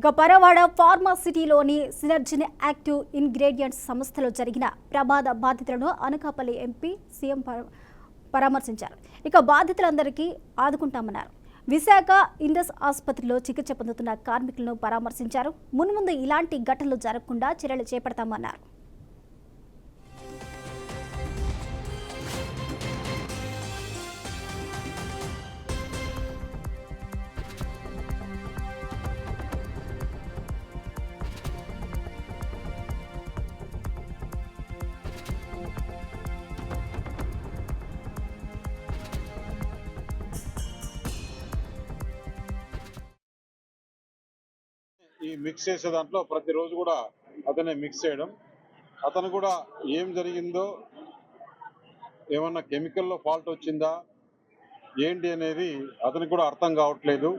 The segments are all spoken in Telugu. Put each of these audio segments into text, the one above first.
ఇక పరవాడ ఫార్మాసిటీలోని సినర్జిన్ యాక్టివ్ ఇంగ్రీడియంట్స్ సంస్థలో జరిగిన ప్రమాద బాధితులను అనకాపల్లి ఎంపీ సీఎం పరామర్శించారు. ఇక బాధితులందరికీ ఆదుకుంటామన్నారు. విశాఖ ఇండస్ ఆసుపత్రిలో చికిత్స పొందుతున్న కార్మికులను పరామర్శించారు. మున్ముందు ఇలాంటి ఘటనలు జరగకుండా చర్యలు చేపడతామన్నారు. ఈ మిక్స్ చేసే దాంట్లో ప్రతిరోజు కూడా అతనే మిక్స్ చేయడం, అతను కూడా ఏం జరిగిందో, ఏమన్నా కెమికల్లో ఫాల్ట్ వచ్చిందా ఏంటి అనేది అతనికి కూడా అర్థం కావట్లేదు.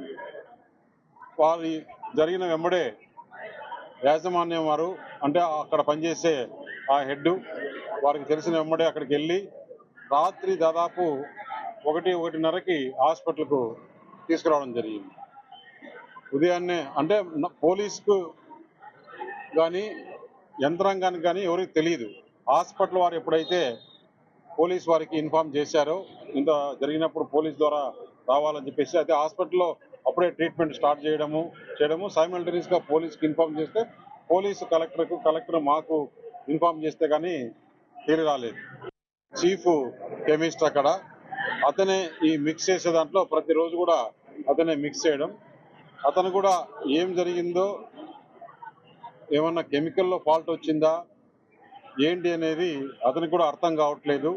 వారి జరిగిన వెంబడే యాజమాన్యం వారు, అంటే అక్కడ పనిచేసే ఆ హెడ్, వారికి తెలిసిన వెంబడే అక్కడికి వెళ్ళి రాత్రి దాదాపు 1:30కి హాస్పిటల్కు తీసుకురావడం జరిగింది. ఉదయాన్నే అంటే పోలీసుకు కానీ యంత్రాంగానికి కానీ ఎవరికి తెలియదు. హాస్పిటల్ వారు ఎప్పుడైతే పోలీస్ వారికి ఇన్ఫార్మ్ చేశారో, ఇంత జరిగినప్పుడు పోలీస్ ద్వారా రావాలని చెప్పేసి, అయితే హాస్పిటల్లో అప్పుడే ట్రీట్మెంట్ స్టార్ట్ చేయడము సైమల్టేనియస్గా పోలీస్కి ఇన్ఫార్మ్ చేస్తే పోలీసు కలెక్టర్ మాకు ఇన్ఫార్మ్ చేస్తే కానీ తీరి రాలేదు. చీఫ్ కెమిస్ట్ అక్కడ, అతనే ఈ మిక్స్ చేసే దాంట్లో ప్రతిరోజు కూడా అతనే మిక్స్ చేయడం, అతను కూడా ఏం జరిగిందో, ఏమన్నా కెమికల్లో ఫాల్ట్ వచ్చిందా ఏంటి అనేది అతనికి కూడా అర్థం కావట్లేదు.